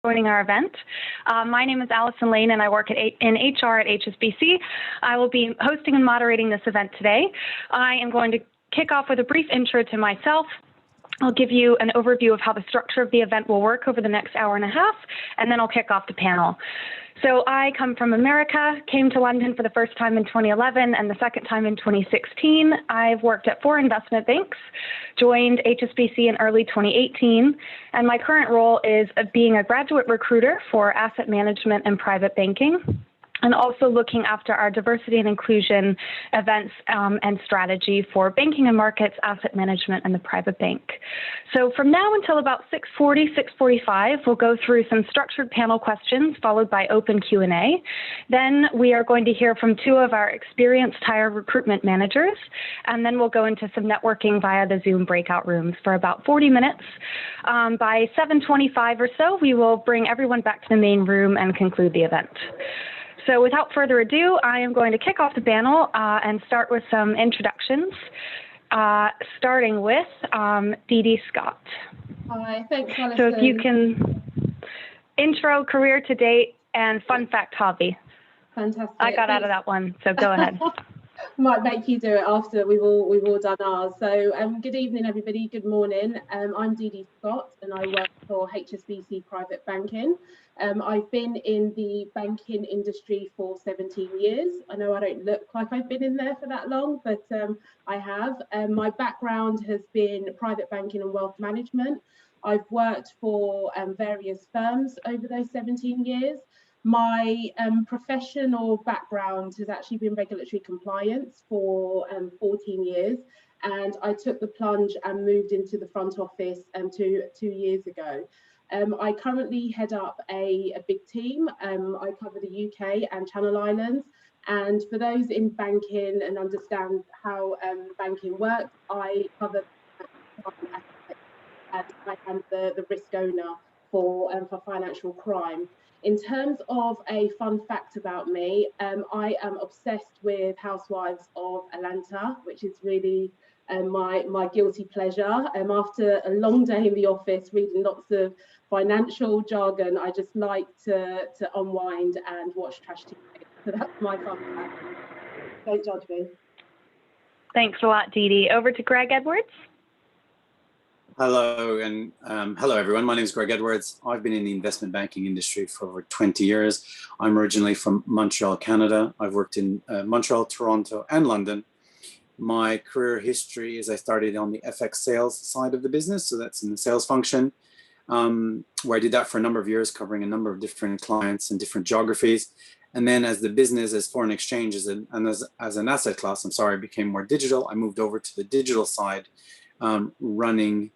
Joining our event. My name is Allison Lane and I work in HR at HSBC. I will be hosting and moderating this event today. I am going to kick off with a brief intro to myself. I'll give you an overview of how the structure of the event will work over the next hour and a half, and then I'll kick off the panel. So I come from America, came to London for the first time in 2011 and the second time in 2016. I've worked at 4 investment banks, joined HSBC in early 2018, and my current role is being a graduate recruiter for asset management and private banking, and also looking after our diversity and inclusion events and strategy for banking and markets, asset management, and the private bank. So from now until about 6:40, 6:45, we'll go through some structured panel questions followed by open Q&A. Then we are going to hear from 2 of our experienced hire recruitment managers, and then we'll go into some networking via the Zoom breakout rooms for about 40 minutes. By 7:25 or so, we will bring everyone back to the main room and conclude the event. So without further ado, I am going to kick off the panel and start with some introductions, starting with Dee Dee Scott. Hi, thanks, Alison. So if you can intro, career to date, and fun fact hobby. Fantastic. I got out of that one, so go ahead. Might make you do it after we've all done ours. So good evening, everybody. Good morning. I'm Dee Dee Scott, and I work for HSBC Private Banking. I've been in the banking industry for 17 years. I know I don't look like I've been in there for that long, but I have. My background has been private banking and wealth management. I've worked for various firms over those 17 years. My professional background has actually been regulatory compliance for 14 years, and I took the plunge and moved into the front office 2 years ago. I currently head up a big team. I cover the UK and Channel Islands, and for those in banking and understand how banking works, I cover and I am the risk owner for financial crime. In terms of a fun fact about me, I am obsessed with Housewives of Atlanta, which is really my guilty pleasure. After a long day in the office reading lots of financial jargon, I just like to unwind and watch trash TV. So that's my fun fact. Don't judge me. Thanks a lot, Dee Dee. Over to Greg Edwards. Hello, and hello everyone. My name is Greg Edwards. I've been in the investment banking industry for over 20 years. I'm originally from Montreal, Canada. I've worked in Montreal, Toronto, and London. My career history is I started on the FX sales side of the business, so that's in the sales function, where I did that for a number of years, covering a number of different clients and different geographies. And then as the business, as foreign exchange, as an asset class, became more digital, I moved over to the digital side, running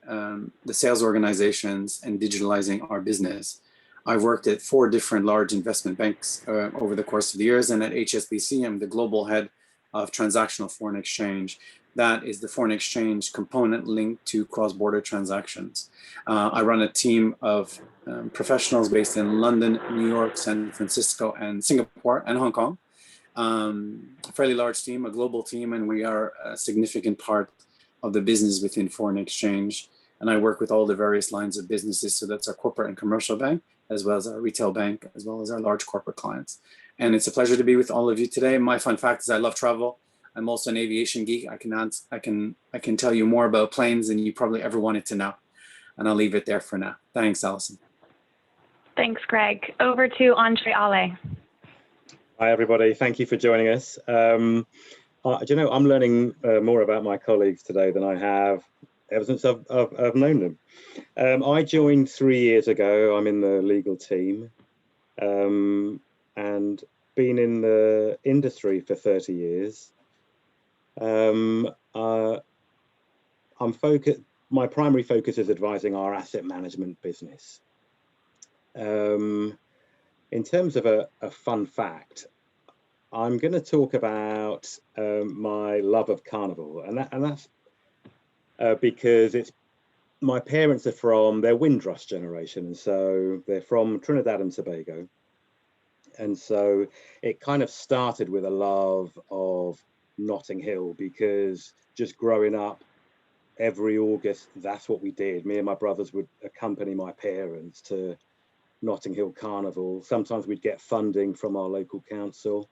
the sales organizations and digitalizing our business. I've worked at 4 different large investment banks over the course of the years, and at HSBC, I'm the global head of transactional foreign exchange. That is the foreign exchange component linked to cross-border transactions. I run a team of professionals based in London, New York, San Francisco, and Singapore, and Hong Kong. A fairly large team, a global team, and we are a significant part of the business within foreign exchange. And I work with all the various lines of businesses. So that's our corporate and commercial bank, as well as our retail bank, as well as our large corporate clients. And it's a pleasure to be with all of you today. My fun fact is I love travel. I'm also an aviation geek. I can tell you more about planes than you probably ever wanted to know. And I'll leave it there for now. Thanks, Allison. Thanks, Greg. Over to Andre Ale. Hi, everybody. Thank you for joining us. Do you know, I'm learning more about my colleagues today than I have ever since I've known them. I joined 3 years ago. I'm in the legal team and been in the industry for 30 years. My primary focus is advising our asset management business. In terms of a fun fact, I'm going to talk about my love of carnival, and that's because my parents are they're Windrush generation, and so they're from Trinidad and Tobago, and so it kind of started with a love of Notting Hill, because just growing up every August, that's what we did. Me and my brothers would accompany my parents to Notting Hill Carnival. Sometimes we'd get funding from our local council.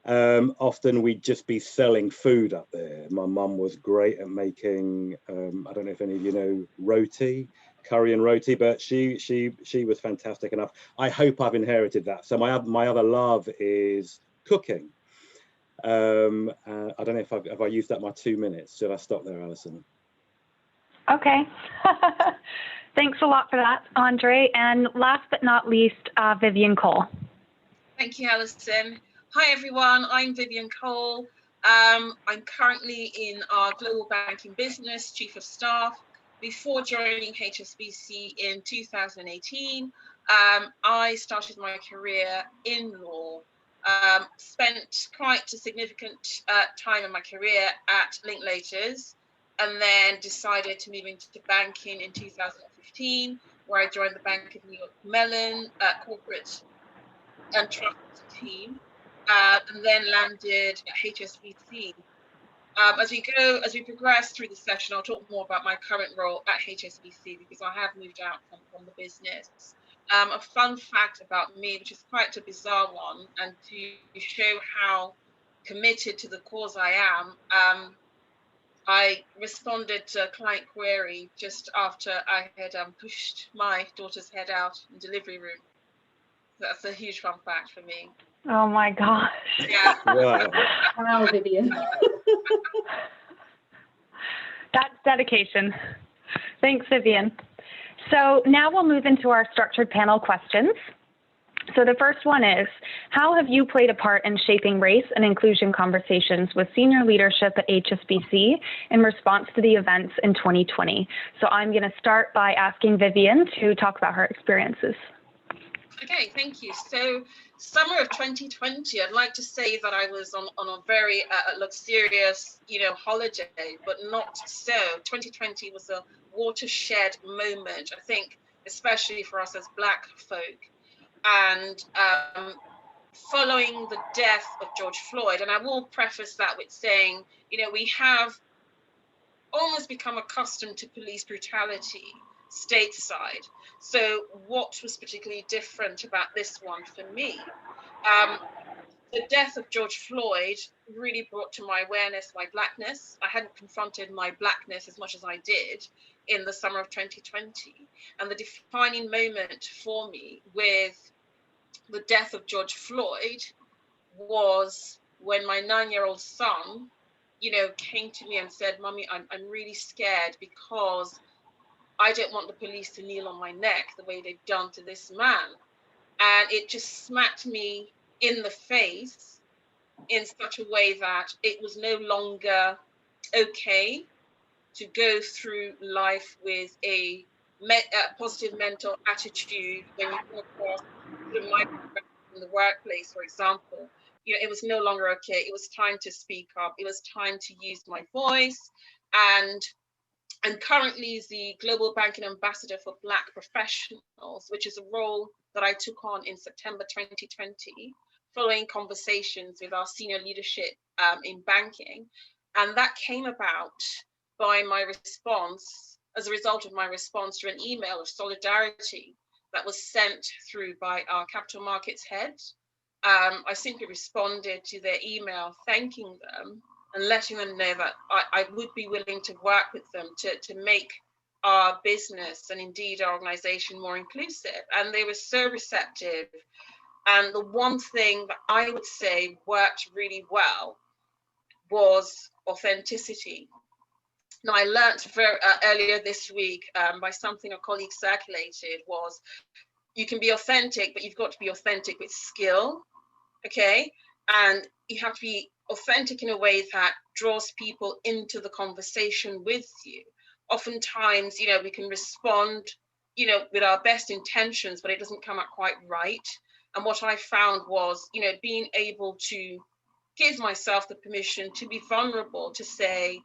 Often we'd just be selling food up there. My mum was great at making, I don't know if any of you know roti, curry and roti, but she was fantastic enough. I hope I've inherited that. So my other love is cooking. I don't know if have I used up my 2 minutes. Should I stop there, Alison? Okay. Thanks a lot for that, Andre. And last but not least, Vivian Cole. Thank you, Alison. Hi, everyone. I'm Vivian Cole. I'm currently in our global banking business, Chief of Staff. Before joining HSBC in 2018, I started my career in law. Spent quite a significant time in my career at Linklaters, and then decided to move into banking in 2015, where I joined the Bank of New York Mellon corporate and trust team, and then landed at HSBC. As we progress through the session, I'll talk more about my current role at HSBC because I have moved out from the business. A fun fact about me, which is quite a bizarre one, and to show how committed to the cause I am, I responded to a client query just after I had pushed my daughter's head out in the delivery room. That's a huge fun fact for me. Oh my gosh. Yeah. Wow. Wow, Vivian. That's dedication. Thanks, Vivian. So now we'll move into our structured panel questions. So the first one is, how have you played a part in shaping race and inclusion conversations with senior leadership at HSBC in response to the events in 2020? So I'm going to start by asking Vivian to talk about her experiences. Okay, thank you. So summer of 2020, I'd like to say that I was on a very luxurious, holiday, but not so. 2020 was a watershed moment, I think, especially for us as Black folk. And following the death of George Floyd, and I will preface that with saying, we have almost become accustomed to police brutality stateside. So what was particularly different about this one for me? The death of George Floyd really brought to my awareness my Blackness. I hadn't confronted my Blackness as much as I did in the summer of 2020. And the defining moment for me with the death of George Floyd was when my 9-year-old son, came to me and said, "Mummy, I'm really scared because I don't want the police to kneel on my neck the way they've done to this man." And it just smacked me in the face in such a way that it was no longer okay to go through life with a positive mental attitude when you come across in the workplace, for example. It was no longer okay. It was time to speak up. It was time to use my voice. And currently is the Global Banking Ambassador for Black Professionals, which is a role that I took on in September 2020, following conversations with our senior leadership in banking. And that came about by my response, as a result of my response to an email of solidarity that was sent through by our capital markets head. I simply responded to their email, thanking them and letting them know that I would be willing to work with them to make our business and indeed our organization more inclusive. And they were so receptive. And the one thing that I would say worked really well was authenticity. Now, I learned earlier this week by something a colleague circulated was, you can be authentic, but you've got to be authentic with skill, okay? And you have to be authentic in a way that draws people into the conversation with you. Oftentimes, we can respond, with our best intentions, but it doesn't come out quite right. And what I found was, being able to give myself the permission to be vulnerable, to say,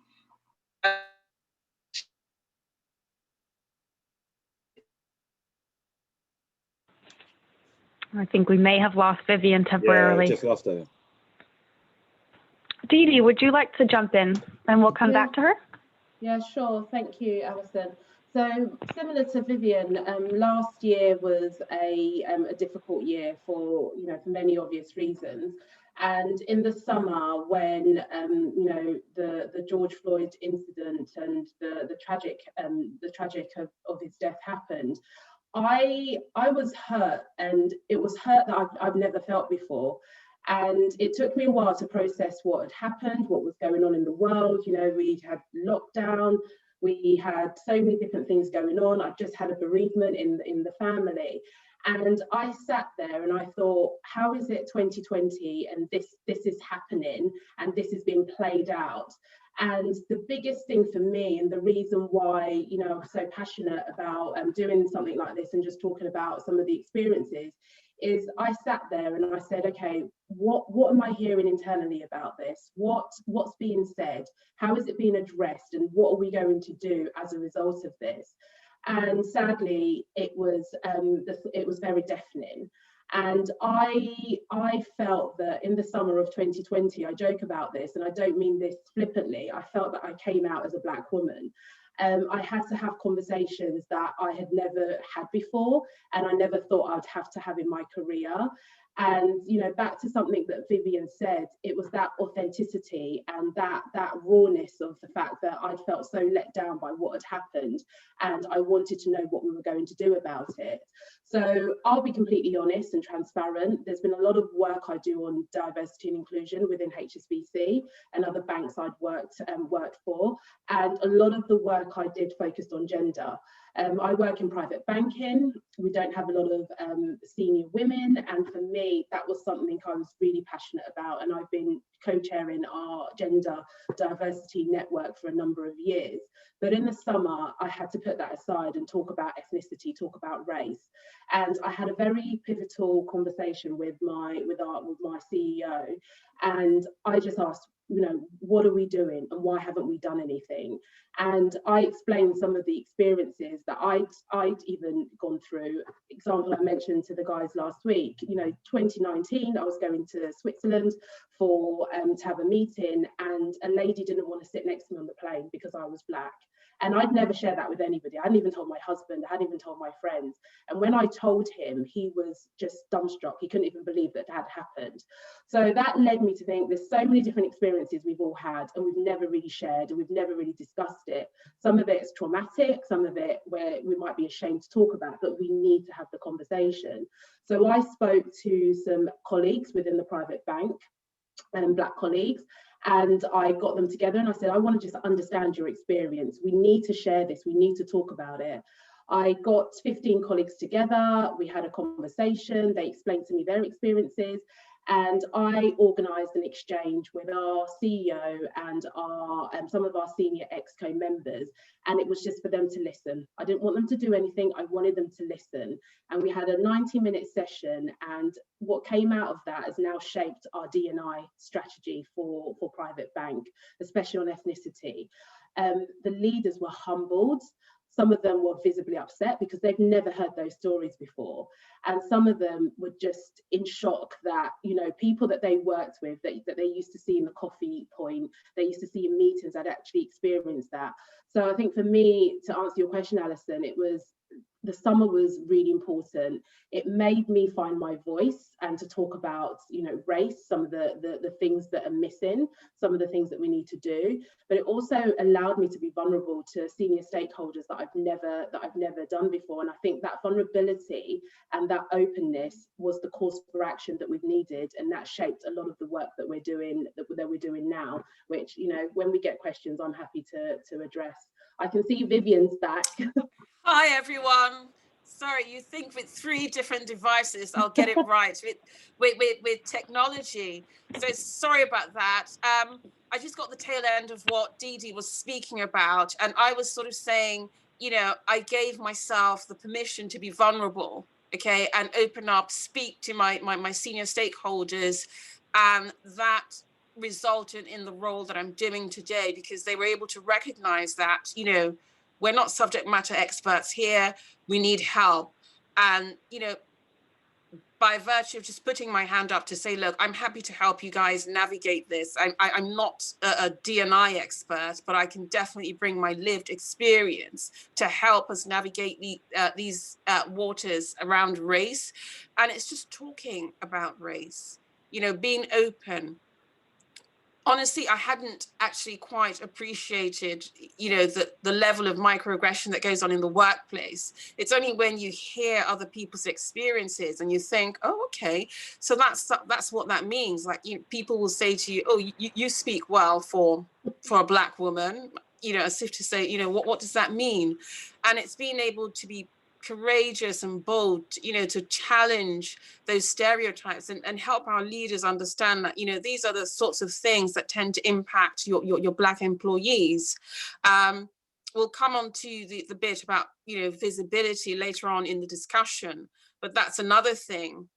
I think we may have lost Vivian temporarily. Yeah, just lost her. Dee Dee, would you like to jump in and we'll come back to her? Yeah, sure. Thank you, Alison. So similar to Vivian, last year was a difficult year for, for many obvious reasons. And in the summer, when the George Floyd incident and the tragic of his death happened, I was hurt, and it was hurt that I've never felt before. And it took me a while to process what had happened, what was going on in the world. We had lockdown, we had so many different things going on. I've just had a bereavement in the family. And I sat there and I thought, how is it 2020 and this is happening and this is being played out? And the biggest thing for me, and the reason why, I'm so passionate about doing something like this and just talking about some of the experiences, is I sat there and I said, okay, what am I hearing internally about this? What's being said? How is it being addressed? And what are we going to do as a result of this? And sadly, it was very deafening. And I felt that in the summer of 2020, I joke about this, and I don't mean this flippantly, I felt that I came out as a Black woman. I had to have conversations that I had never had before, and I never thought I'd have to have in my career. And back to something that Vivian said, it was that authenticity and that rawness of the fact that I'd felt so let down by what had happened, and I wanted to know what we were going to do about it. So I'll be completely honest and transparent. There's been a lot of work I do on diversity and inclusion within HSBC and other banks I'd worked for, and a lot of the work I did focused on gender. I work in private banking. We don't have a lot of senior women, and for me, that was something I was really passionate about, and I've been co-chairing our gender diversity network for a number of years. But in the summer, I had to put that aside and talk about ethnicity, talk about race. And I had a very pivotal conversation with my CEO, and I just asked, what are we doing and why haven't we done anything? And I explained some of the experiences that I'd even gone through. Example I mentioned to the guys last week, 2019, I was going to Switzerland for to have a meeting, and a lady didn't want to sit next to me on the plane because I was Black. And I'd never shared that with anybody. I hadn't even told my husband, I hadn't even told my friends. And when I told him, he was just dumbstruck. He couldn't even believe that had happened. So that led me to think there's so many different experiences we've all had, and we've never really shared, and we've never really discussed it. Some of it is traumatic, some of it where we might be ashamed to talk about, but we need to have the conversation. So I spoke to some colleagues within the private bank, Black colleagues, and I got them together and I said, I want to just understand your experience. We need to share this. We need to talk about it. I got 15 colleagues together. We had a conversation. They explained to me their experiences. And I organised an exchange with our CEO and some of our senior ExCo members. And it was just for them to listen. I didn't want them to do anything. I wanted them to listen. And we had a 90-minute session. And what came out of that has now shaped our D&I strategy for Private Bank, especially on ethnicity. The leaders were humbled. Some of them were visibly upset because they've never heard those stories before. And some of them were just in shock that, people that they worked with, that they used to see in the coffee point, they used to see in meetings, had actually experienced that. So I think for me, to answer your question, Alison, the summer was really important. It made me find my voice and to talk about, race, some of the things that are missing, some of the things that we need to do. But it also allowed me to be vulnerable to senior stakeholders that I've never done before. And I think that vulnerability and that openness was the course for action that we've needed, and that shaped a lot of the work that we're doing now. Which, when we get questions, I'm happy to address. I can see Vivian's back. Hi, everyone. Sorry, you think with 3 different devices, I'll get it right with technology. So sorry about that. I just got the tail end of what Dee Dee was speaking about. And I was sort of saying, I gave myself the permission to be vulnerable, okay, and open up, speak to my senior stakeholders. And that resulted in the role that I'm doing today, because they were able to recognize that, we're not subject matter experts here. We need help. And, by virtue of just putting my hand up to say, look, I'm happy to help you guys navigate this. I'm not a D&I expert, but I can definitely bring my lived experience to help us navigate these waters around race. And it's just talking about race, you know, being open. Honestly, I hadn't actually quite appreciated, you know, the level of microaggression that goes on in the workplace. It's only when you hear other people's experiences and you think, oh, okay, so that's what that means. Like, people will say to you, oh, you speak well for a Black woman, you know, as if to say, you know, what does that mean? And it's being able to be courageous and bold, you know, to challenge those stereotypes and help our leaders understand that, you know, these are the sorts of things that tend to impact your Black employees. We'll come on to the bit about, you know, visibility later on in the discussion, but that's another thing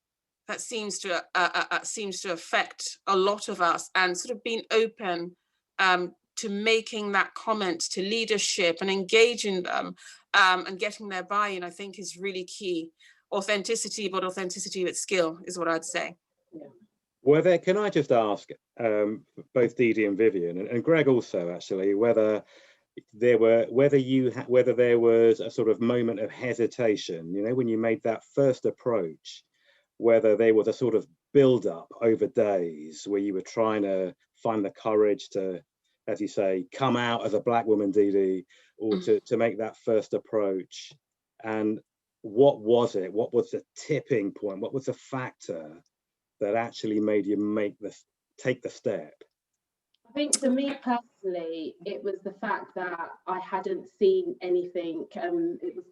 that seems to affect a lot of us, and sort of being open to making that comment to leadership and engaging them and getting their buy-in, I think, is really key. Authenticity, but authenticity with skill is what I'd say. Yeah. Can I just ask both Dee and Vivian, and Greg also, actually, whether there was a sort of moment of hesitation, you know, when you made that first approach, whether there was a sort of build-up over days where you were trying to find the courage to, as you say, come out as a Black woman, Dee, or to make that first approach. And what was it? What was the tipping point? What was the factor that actually made you take the step? I think for me personally, it was the fact that I hadn't seen anything. It was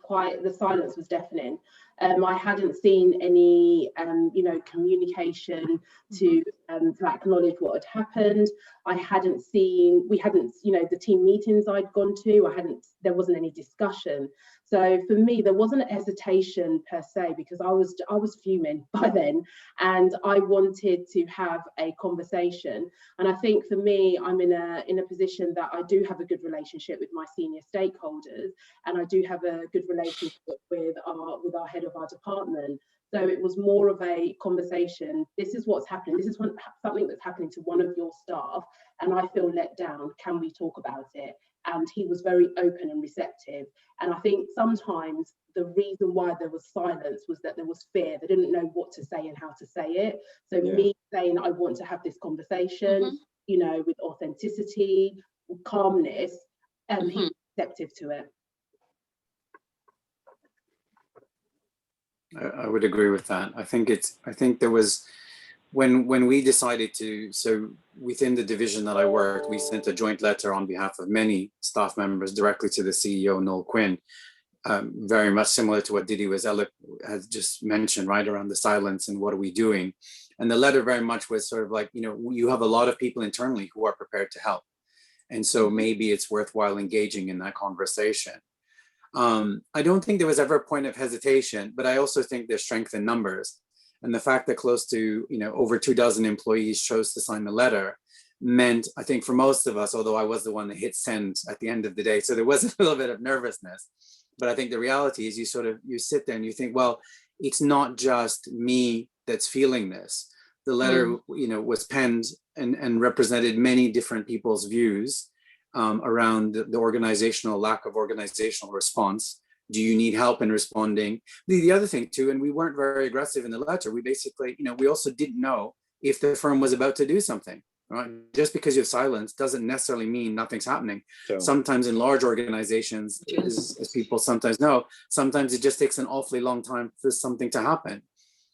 the silence was deafening. I hadn't seen any, you know, communication to acknowledge what had happened. We hadn't, you know, the team meetings I'd gone to, there wasn't any discussion. So for me, there wasn't a hesitation per se, because I was fuming by then, and I wanted to have a conversation. And I think for me, I'm in a position that I do have a good relationship with my senior stakeholders, and I do have a good relationship with our head of our department. So it was more of a conversation. This is what's happening. This is something that's happening to one of your staff, and I feel let down. Can we talk about it? And he was very open and receptive. And I think sometimes the reason why there was silence was that there was fear. They didn't know what to say and how to say it. So me saying, I want to have this conversation, you know, with authenticity, calmness, he was receptive to it. I would agree with that. I think there was, when we decided to, so within the division that I worked, we sent a joint letter on behalf of many staff members directly to the CEO, Noel Quinn, very much similar to what Didi has just mentioned, right, around the silence and what are we doing. And the letter very much was sort of like, you know, you have a lot of people internally who are prepared to help. And so maybe it's worthwhile engaging in that conversation. I don't think there was ever a point of hesitation, but I also think there's strength in numbers. And the fact that close to, you know, over 24 employees chose to sign the letter meant, I think for most of us, although I was the one that hit send at the end of the day, so there was a little bit of nervousness, but I think the reality is you sit there and you think, well, it's not just me that's feeling this. The letter, you know, was penned and represented many different people's views around the organizational lack of organizational response. Do you need help in responding? The other thing too, and we weren't very aggressive in the letter, we basically, you know, we also didn't know if the firm was about to do something, right? Just because you have silence doesn't necessarily mean nothing's happening. Sure. Sometimes in large organizations, as people sometimes know, sometimes it just takes an awfully long time for something to happen.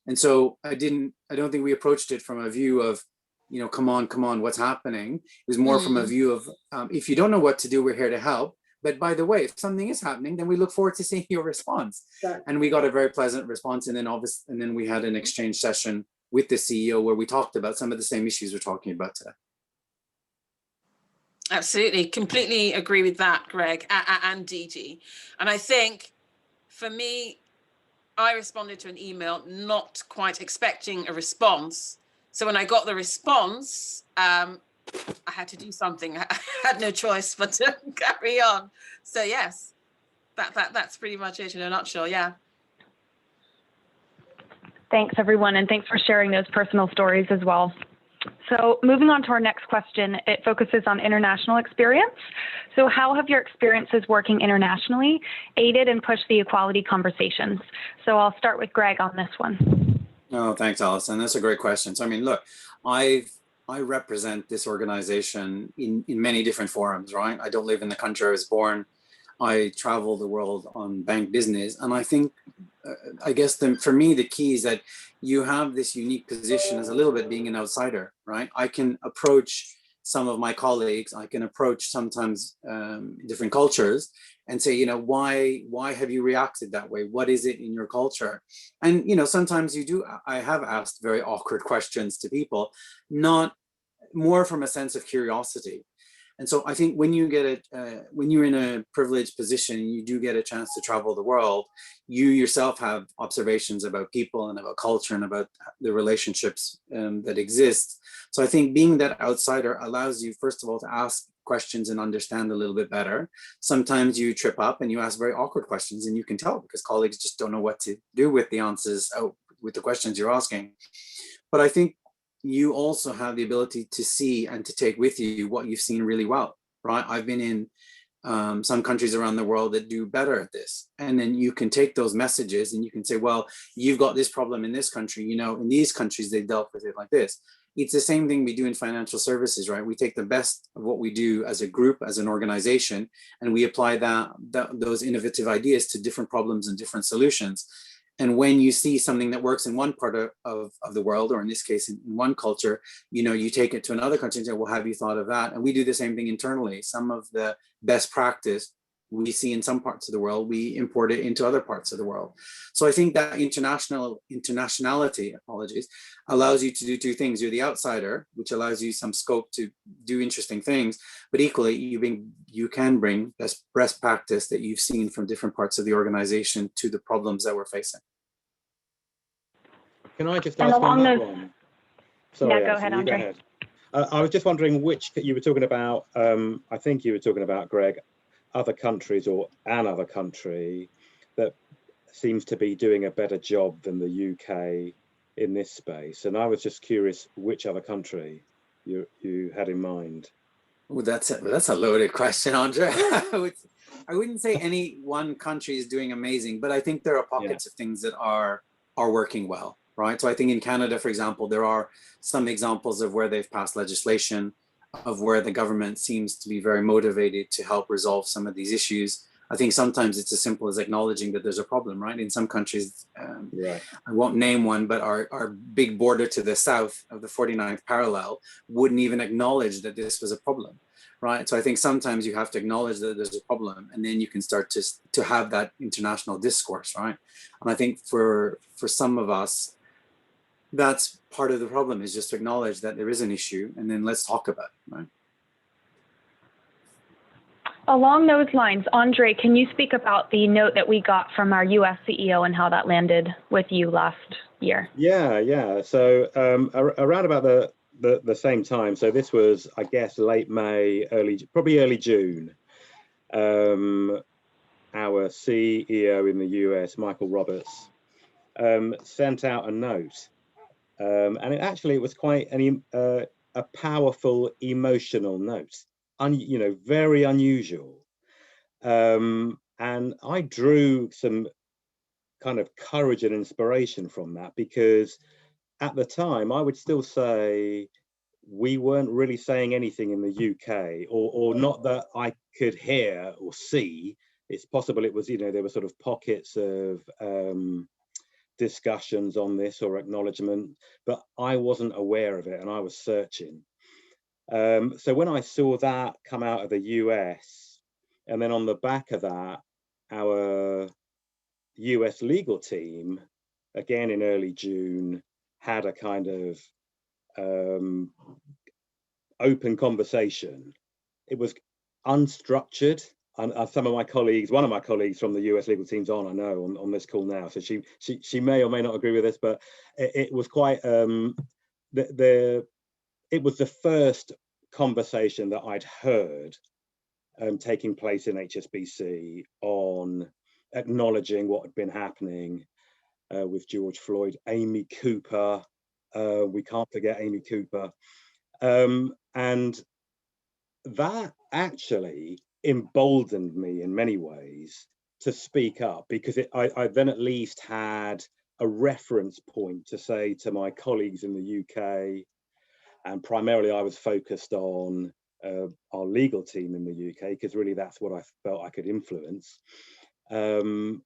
And so I don't think we approached it from a view of, you know, come on, what's happening? It was more from a view of, if you don't know what to do, we're here to help. But by the way, if something is happening, then we look forward to seeing your response. Sure. And we got a very pleasant response. And then we had an exchange session with the CEO where we talked about some of the same issues we're talking about today. Absolutely, completely agree with that, Greg and Didi. And I think for me, I responded to an email, not quite expecting a response. So when I got the response, I had to do something. I had no choice but to carry on. So yes, that's pretty much it in a nutshell. Yeah. Thanks, everyone, and thanks for sharing those personal stories as well. So moving on to our next question, it focuses on international experience. So how have your experiences working internationally aided and pushed the equality conversations? So I'll start with Greg on this one. Oh, thanks, Alison. That's a great question. So, I mean, look, I represent this organization in many different forums, right? I don't live in the country I was born. I travel the world on bank business. And I think, I guess for me, the key is that you have this unique position as a little bit being an outsider, right? I can approach some of my colleagues, I can approach sometimes different cultures and say, you know, why have you reacted that way? What is it in your culture? And, you know, sometimes I have asked very awkward questions to people, not more from a sense of curiosity. And so I think when when you're in a privileged position, you do get a chance to travel the world, you yourself have observations about people and about culture and about the relationships that exist. So I think being that outsider allows you, first of all, to ask questions and understand a little bit better. Sometimes you trip up and you ask very awkward questions, and you can tell because colleagues just don't know what to do with the answers, with the questions you're asking. But I think you also have the ability to see and to take with you what you've seen really well, right? I've been in some countries around the world that do better at this. And then you can take those messages and you can say, well, you've got this problem in this country, you know, in these countries, they dealt with it like this. It's the same thing we do in financial services, right? We take the best of what we do as a group, as an organization, and we apply those innovative ideas to different problems and different solutions. And when you see something that works in one part of the world, or in this case, in one culture, you know, you take it to another country and say, well, have you thought of that? And we do the same thing internally. Some of the best practice we see in some parts of the world, we import it into other parts of the world. So I think that internationality, allows you to do two things. You're the outsider, which allows you some scope to do interesting things, but equally you can bring best practice that you've seen from different parts of the organization to the problems that we're facing. Can I just ask on that one? Sorry, yeah, go ahead, Andre. I was just wondering which you were talking about. I think you were talking about, Greg, other countries or another country that seems to be doing a better job than the UK in this space. And I was just curious which other country you had in mind. Well, that's a loaded question, Andre. I wouldn't say any one country is doing amazing, but I think there are pockets of things that are working well, right? So I think in Canada, for example, there are some examples of where they've passed legislation, of where the government seems to be very motivated to help resolve some of these issues. I think sometimes it's as simple as acknowledging that there's a problem, right? In some countries, I won't name one, but our big border to the south of the 49th parallel wouldn't even acknowledge that this was a problem, right? So I think sometimes you have to acknowledge that there's a problem, and then you can start to have that international discourse, right? And I think for some of us, that's part of the problem, is just to acknowledge that there is an issue, and then let's talk about it, right? Along those lines, Andre, can you speak about the note that we got from our US CEO and how that landed with you last year? Yeah. So around about the same time, so this was, I guess, late May, probably early June, our CEO in the US, Michael Roberts, sent out a note. And it was quite a powerful, emotional note. Very unusual. And I drew some kind of courage and inspiration from that, because at the time I would still say we weren't really saying anything in the UK, or not that I could hear or see. It's possible it was, there were sort of pockets of discussions on this or acknowledgement, but I wasn't aware of it and I was searching. So when I saw that come out of the US, and then on the back of that, our US legal team, again in early June, had a kind of open conversation. It was unstructured. And one of my colleagues from the US legal team's on this call now, so she may or may not agree with this, but it was quite it was the first conversation that I'd heard taking place in HSBC on acknowledging what had been happening, with George Floyd, Amy Cooper. We can't forget Amy Cooper. And that actually emboldened me in many ways to speak up, because I then at least had a reference point to say to my colleagues in the UK, and primarily I was focused on our legal team in the UK, because really that's what I felt I could influence. You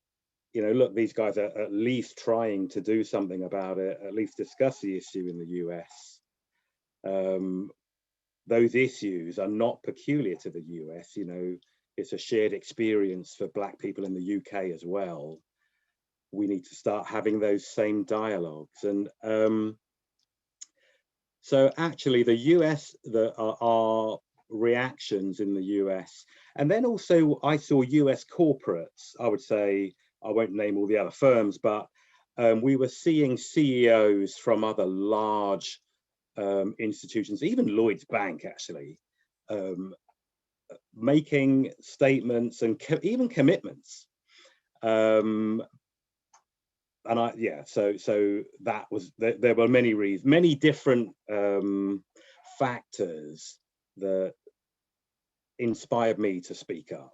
know, look, these guys are at least trying to do something about it, at least discuss the issue in the US. Those issues are not peculiar to the US, you know, it's a shared experience for Black people in the UK as well. We need to start having those same dialogues. And so actually the US, our reactions in the US, and then also I saw US corporates, I would say, I won't name all the other firms, but we were seeing CEOs from other large institutions, even Lloyd's Bank actually, making statements and even commitments. And so that was, there were many reasons, many different factors that inspired me to speak up.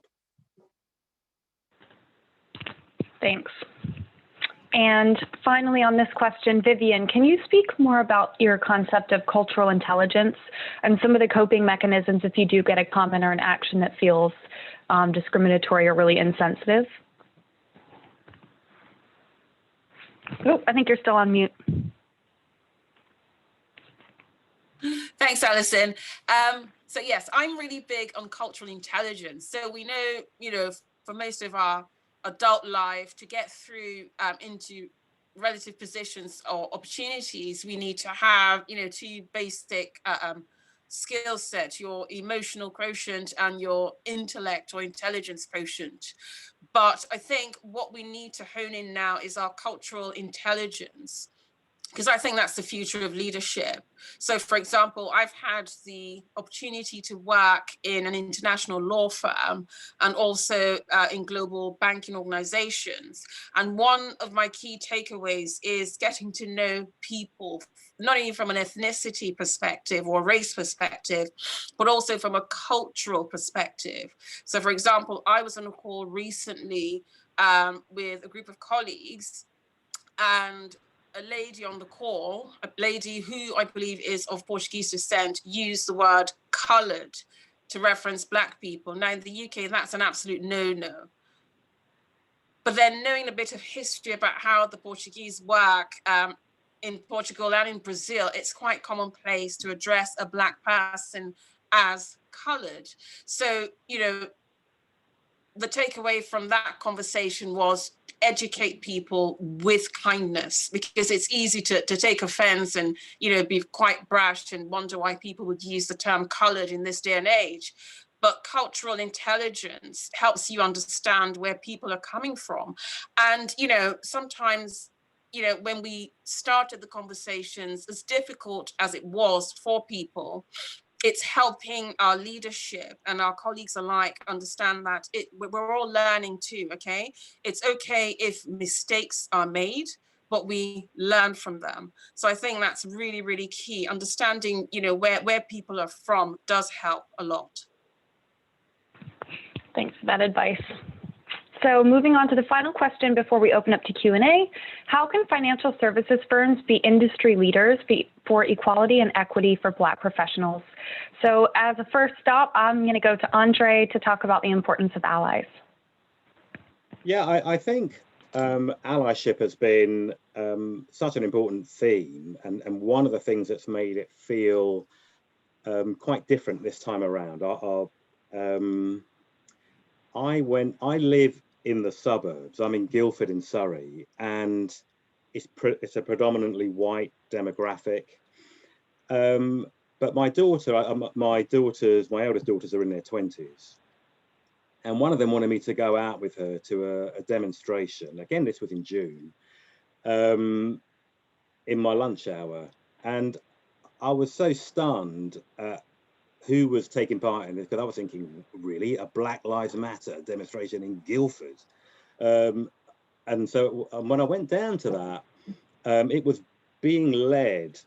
Thanks. And finally, on this question, Vivian, can you speak more about your concept of cultural intelligence and some of the coping mechanisms if you do get a comment or an action that feels discriminatory or really insensitive? Oh, I think you're still on mute. Thanks, Alison. So yes, I'm really big on cultural intelligence. So we know, you know, for most of our adult life, to get through into relative positions or opportunities, we need to have, you know, two basic skill sets, your emotional quotient and your intellect or intelligence quotient. But I think what we need to hone in now is our cultural intelligence, because I think that's the future of leadership. So, for example, I've had the opportunity to work in an international law firm and also in global banking organizations. And one of my key takeaways is getting to know people, not only from an ethnicity perspective or race perspective, but also from a cultural perspective. So, for example, I was on a call recently with a group of colleagues, and a lady on the call, a lady who I believe is of Portuguese descent, used the word coloured to reference Black people. Now in the UK, that's an absolute no-no. But then knowing a bit of history about how the Portuguese work in Portugal and in Brazil, it's quite commonplace to address a Black person as coloured. So, you know, the takeaway from that conversation was educate people with kindness, because it's easy to take offense and, you know, be quite brash and wonder why people would use the term coloured in this day and age. But cultural intelligence helps you understand where people are coming from. And, you know, sometimes, you know, when we started the conversations, as difficult as it was for people, it's helping our leadership and our colleagues alike understand that we're all learning too, okay? It's okay if mistakes are made, but we learn from them. So I think that's really, really key. Understanding, you know, where people are from does help a lot. Thanks for that advice. So moving on to the final question before we open up to Q&A, how can financial services firms be industry leaders for equality and equity for Black professionals? So as a first stop, I'm going to go to Andre to talk about the importance of allies. Yeah, I think allyship has been such an important theme, and one of the things that's made it feel quite different this time around. I live in the suburbs. I'm in Guildford in Surrey, and it's a predominantly white demographic. But my eldest daughters are in their 20s. And one of them wanted me to go out with her to a demonstration. Again, this was in June, in my lunch hour. And I was so stunned at who was taking part in this, because I was thinking, really, a Black Lives Matter demonstration in Guildford? And and so when I went down to that, it was being led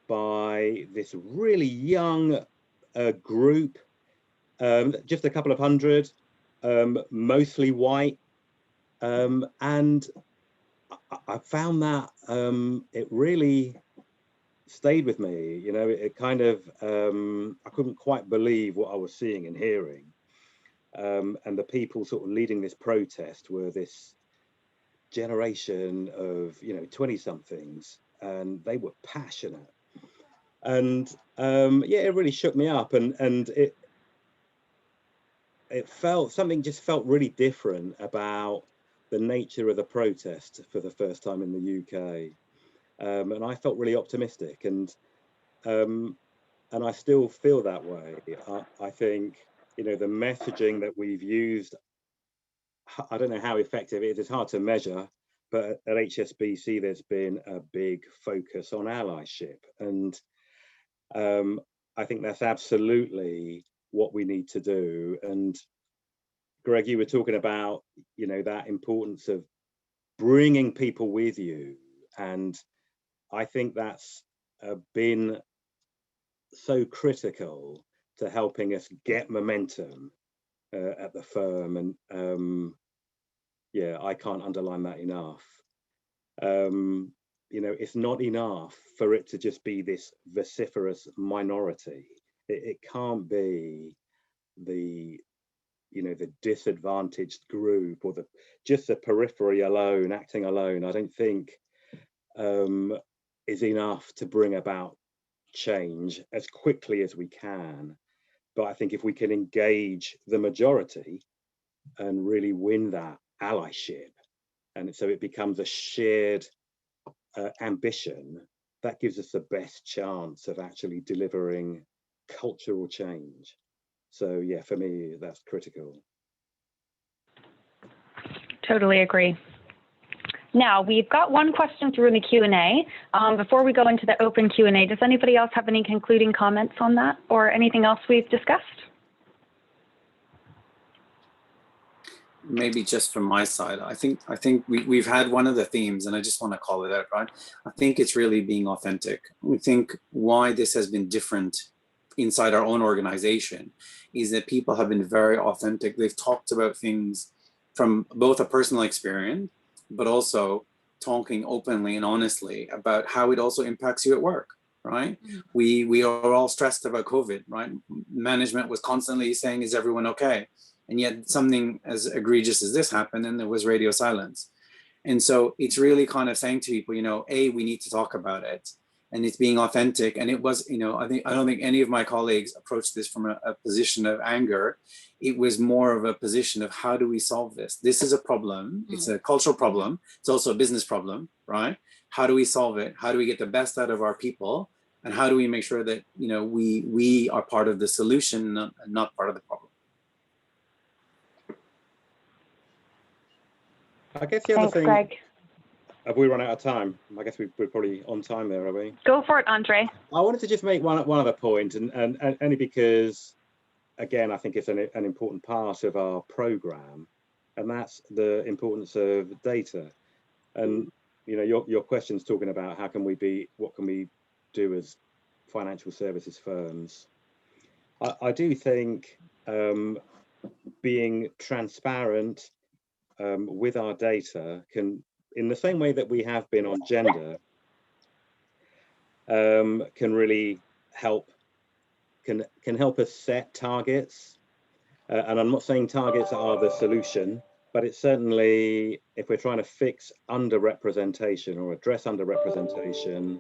by this really young group, just a couple of hundred, mostly white, and I found that it really stayed with me. You know, it kind of, I couldn't quite believe what I was seeing and hearing. And the people sort of leading this protest were this generation of, 20-somethings, and they were passionate. And yeah, it really shook me up, and it felt, something just felt really different about the nature of the protest for the first time in the UK. And I felt really optimistic, and I still feel that way. I think, the messaging that we've used, I don't know how effective it is, it's hard to measure, but at HSBC there's been a big focus on allyship, and I think that's absolutely what we need to do. And Greg, you were talking about, that importance of bringing people with you, and I think that's been so critical to helping us get momentum at the firm. And yeah, I can't underline that enough. It's not enough for it to just be this vociferous minority. It can't be the disadvantaged group, or just the periphery alone, acting alone. I don't think is enough to bring about change as quickly as we can. But I think if we can engage the majority and really win that allyship, and so it becomes a shared ambition, that gives us the best chance of actually delivering cultural change. So yeah, for me, that's critical. Totally agree. Now, we've got one question through in the Q&A. Before we go into the open Q&A, does anybody else have any concluding comments on that or anything else we've discussed? Maybe just from my side, I think we've had one of the themes, and I just want to call it out, right? I think it's really being authentic. We think why this has been different inside our own organization is that people have been very authentic. They've talked about things from both a personal experience, but also talking openly and honestly about how it also impacts you at work, right? We are all stressed about COVID, right? Management was constantly saying, is everyone okay? And yet something as egregious as this happened, and there was radio silence. And so it's really kind of saying to people, we need to talk about it, and it's being authentic. And it was, I don't think any of my colleagues approached this from a position of anger. It was more of a position of how do we solve this? This is a problem. It's a cultural problem. It's also a business problem, right? How do we solve it? How do we get the best out of our people? And how do we make sure that, we are part of the solution, not part of the problem? I guess the other Thanks, thing, Greg. have we run out of time? I guess we're probably on time there, are we? Go for it, Andre. I wanted to just make one other point, and only because, again, I think it's an important part of our program, and that's the importance of data. And your question's talking about what can we do as financial services firms. I do think being transparent with our data can, in the same way that we have been on gender, can really help us set targets. And I'm not saying targets are the solution, but it's certainly, if we're trying to fix underrepresentation or address underrepresentation,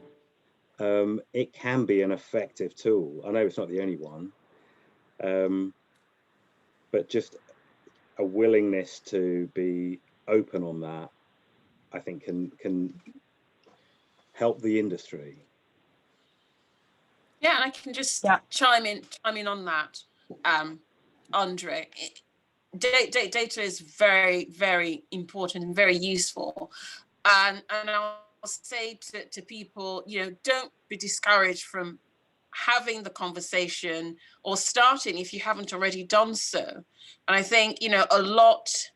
it can be an effective tool. I know it's not the only one, but just a willingness to be open on that, I think can help the industry. Yeah, and I can just chime in on that, Andre. Data is very, very important and very useful, and I'll say to people, don't be discouraged from having the conversation or starting if you haven't already done so. And I think a lot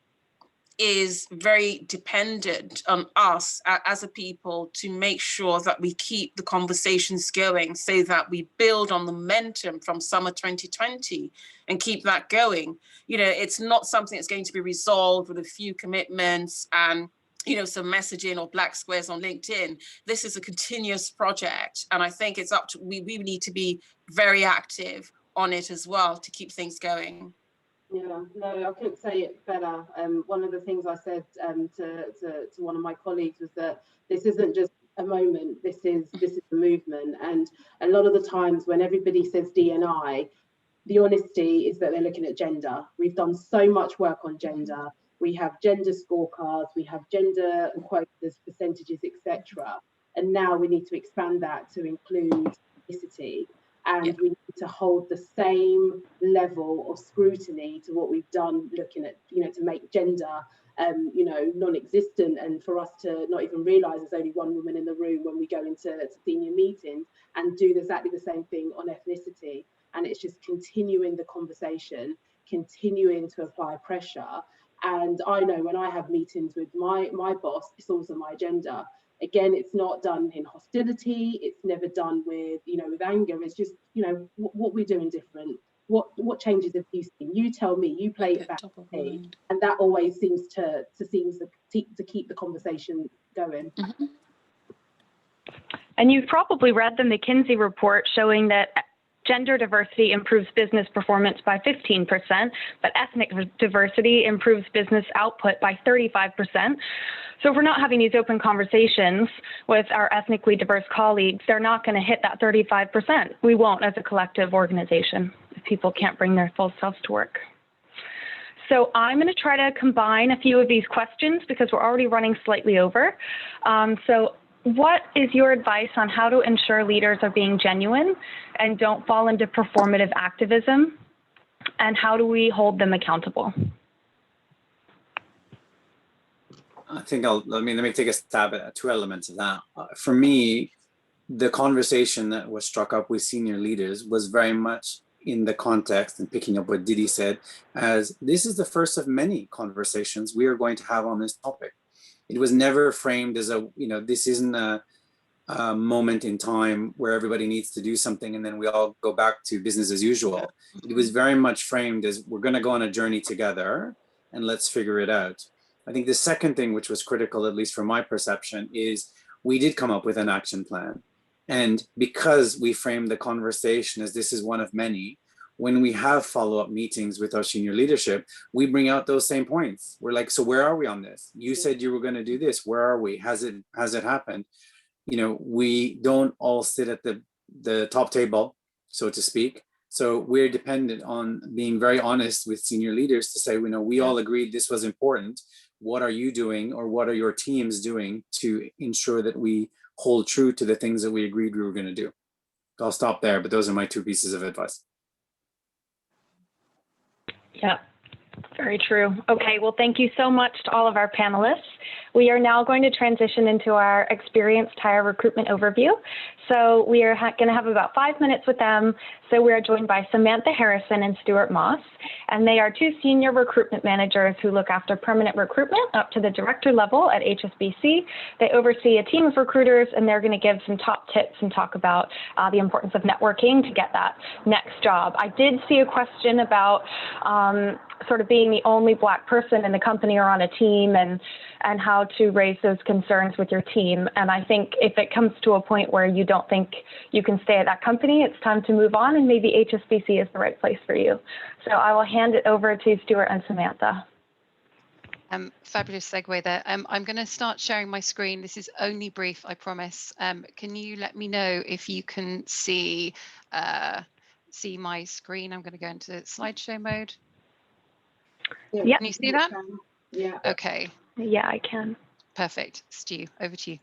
is very dependent on us as a people to make sure that we keep the conversations going, so that we build on the momentum from summer 2020 and keep that going. You know, it's not something that's going to be resolved with a few commitments and, you know, some messaging or black squares on LinkedIn. This is a continuous project, and I think it's up to we need to be very active on it as well to keep things going. Yeah, no, I couldn't say it better. One of the things I said to one of my colleagues was that this isn't just a moment. This is a movement. And a lot of the times when everybody says D&I, the honesty is that they're looking at gender. We've done so much work on gender. We have gender scorecards, we have gender quotas, percentages, etc. And now we need to expand that to include ethnicity. And we need to hold the same level of scrutiny to what we've done looking at, you know, to make gender, you know, non-existent, and for us to not even realise there's only one woman in the room when we go into senior meetings, and do exactly the same thing on ethnicity. And it's just continuing the conversation, continuing to apply pressure. And I know when I have meetings with my boss, it's always on my agenda. Again, it's not done in hostility. It's never done with, you know, with anger. It's just, you know, what we're doing different. What changes have you seen? You tell me. You play it back to me, and that always seems to keep the conversation going. Mm-hmm. And you've probably read the McKinsey report showing that gender diversity improves business performance by 15%, but ethnic diversity improves business output by 35%. So if we're not having these open conversations with our ethnically diverse colleagues, they're not going to hit that 35%. We won't as a collective organization if people can't bring their full selves to work. So I'm going to try to combine a few of these questions because we're already running slightly over. So what is your advice on how to ensure leaders are being genuine and don't fall into performative activism? And how do we hold them accountable? I think let me take a stab at two elements of that. For me, the conversation that was struck up with senior leaders was very much in the context, and picking up what Didi said, as this is the first of many conversations we are going to have on this topic. It was never framed as a, you know, this isn't a moment in time where everybody needs to do something and then we all go back to business as usual. It was very much framed as we're going to go on a journey together and let's figure it out. I think the second thing, which was critical, at least from my perception, is we did come up with an action plan. And because we framed the conversation as this is one of many, when we have follow-up meetings with our senior leadership, we bring out those same points. We're like, so where are we on this? You said you were going to do this. Where are we? Has it happened? You know, we don't all sit at the top table, so to speak. So we're dependent on being very honest with senior leaders to say, you know, we all agreed this was important. What are you doing, or what are your teams doing to ensure that we hold true to the things that we agreed we were going to do? I'll stop there, but those are my two pieces of advice. Yeah, very true. Okay, well, thank you so much to all of our panelists. We are now going to transition into our experienced hire recruitment overview. So we are going to have about 5 minutes with them. So we are joined by Samantha Harrison and Stuart Moss, and they are two senior recruitment managers who look after permanent recruitment up to the director level at HSBC. They oversee a team of recruiters, and they're going to give some top tips and talk about the importance of networking to get that next job. I did see a question about sort of being the only Black person in the company or on a team, and how to raise those concerns with your team. And I think if it comes to a point where you don't think you can stay at that company, it's time to move on, and maybe HSBC is the right place for you. So I will hand it over to Stuart and Samantha. Fabulous segue there. I'm going to start sharing my screen. This is only brief, I promise. Can you let me know if you can see my screen? I'm going to go into slideshow mode. Yeah. Can you see that? Yeah. Okay. Yeah, I can. Perfect. Stu, over to you.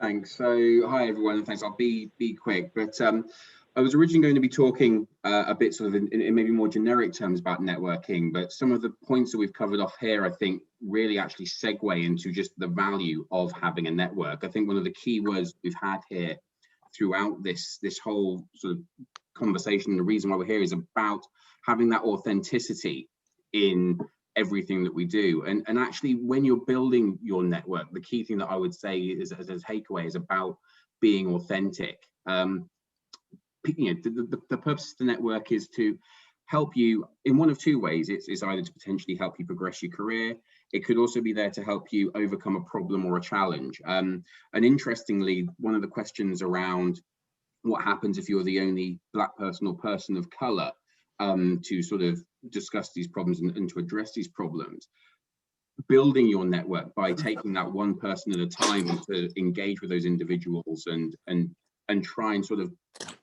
Thanks. So, hi everyone, and thanks. I'll be quick, but I was originally going to be talking a bit sort of in maybe more generic terms about networking, but some of the points that we've covered off here, I think, really actually segue into just the value of having a network. I think one of the key words we've had here throughout this whole sort of conversation, the reason why we're here is about having that authenticity in everything that we do. And actually, when you're building your network, the key thing that I would say is, as a takeaway, is about being authentic. You know, the purpose of the network is to help you in one of two ways. It's either to potentially help you progress your career. It could also be there to help you overcome a problem or a challenge. And interestingly, one of the questions around what happens if you're the only Black person or person of color to sort of discuss these problems and to address these problems, building your network by taking that one person at a time to engage with those individuals and try and sort of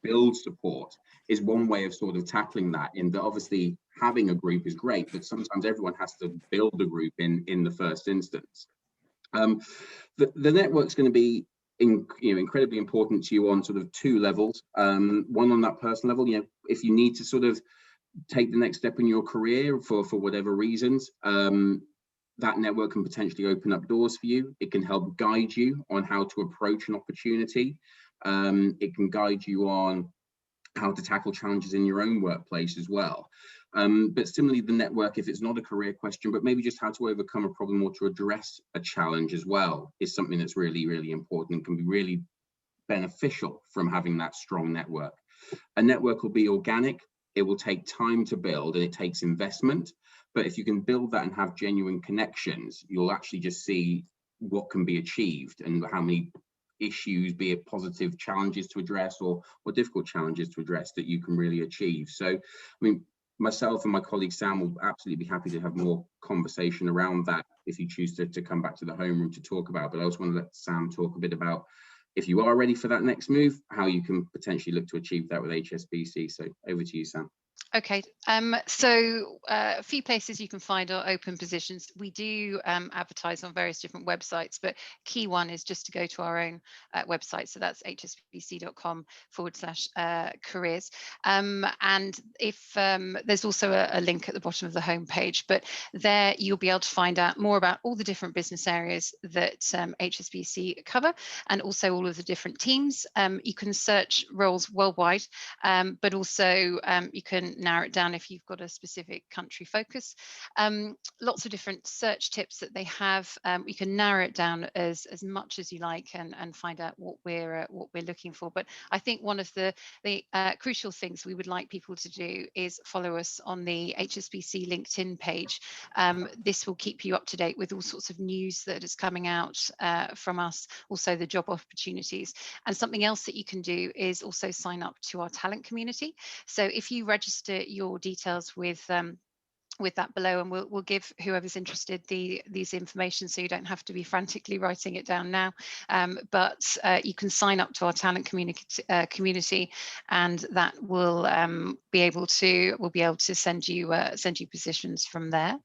build support is one way of sort of tackling that. In that, obviously having a group is great, but sometimes everyone has to build a group in the first instance. The network's going to be incredibly important to you on sort of two levels. One, on that personal level, you know, if you need to sort of take the next step in your career for whatever reasons, that network can potentially open up doors for you. It can help guide you on how to approach an opportunity. It can guide you on how to tackle challenges in your own workplace as well. But similarly, the network, if it's not a career question, but maybe just how to overcome a problem or to address a challenge as well, is something that's really, really important and can be really beneficial from having that strong network. A network will be organic. It will take time to build and it takes investment. But if you can build that and have genuine connections, you'll actually just see what can be achieved and how many issues, be it positive challenges to address or difficult challenges to address, that you can really achieve. So, I mean, myself and my colleague Sam will absolutely be happy to have more conversation around that if you choose to come back to the homeroom to talk about. But I also want to let Sam talk a bit about, if you are ready for that next move, how you can potentially look to achieve that with HSBC. So over to you, Sam. Okay, so a few places you can find our open positions. We do advertise on various different websites, but key one is just to go to our own website. So that's hsbc.com/careers. And if there's also a link at the bottom of the homepage, but there you'll be able to find out more about all the different business areas that HSBC cover, and also all of the different teams. You can search roles worldwide, but also you can narrow it down if you've got a specific country focus. Lots of different search tips that they have. You can narrow it down as much as you like and find out what we're looking for. But I think one of the crucial things we would like people to do is follow us on the HSBC LinkedIn page. This will keep you up to date with all sorts of news that is coming out from us, also the job opportunities. And something else that you can do is also sign up to our talent community. So if you register your details with that below, and we'll give whoever's interested these information, so you don't have to be frantically writing it down now. But you can sign up to our talent community, and that will be able to send you positions from there.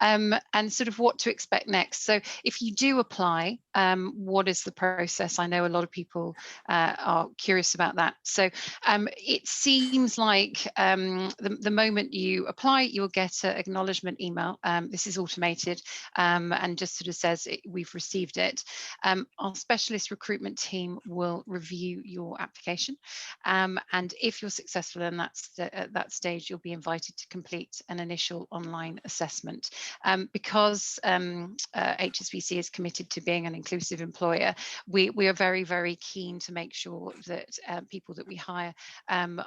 And sort of what to expect next. So if you do apply, what is the process? I know a lot of people are curious about that. So it seems like the moment you apply, you'll get an acknowledgement email. This is automated and just sort of says we've received it. Our specialist recruitment team will review your application, and if you're successful in at that stage, you'll be invited to complete an initial online assessment. Because HSBC is committed to being an inclusive employer, we are very, very keen to make sure that people that we hire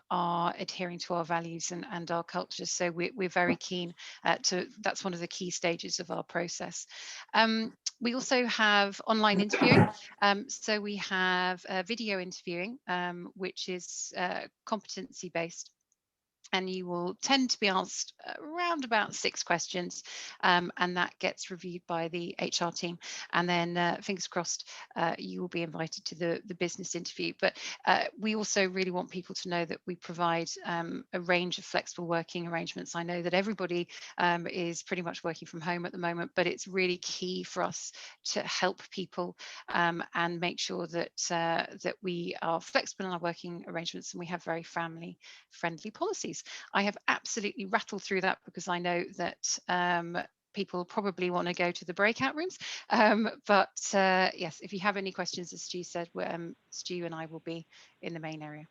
are adhering to our values and our culture. So we're very keen that's one of the key stages of our process. We also have online interviewing. So we have video interviewing, which is competency based. And you will tend to be asked around about 6 questions, and that gets reviewed by the HR team. And then fingers crossed, you will be invited to the business interview. But we also really want people to know that we provide a range of flexible working arrangements. I know that everybody is pretty much working from home at the moment, but it's really key for us to help people and make sure that that we are flexible in our working arrangements, and we have very family friendly policies. I have absolutely rattled through that because I know that people probably want to go to the breakout rooms. But yes, if you have any questions, as Stu said, Stu and I will be in the main area.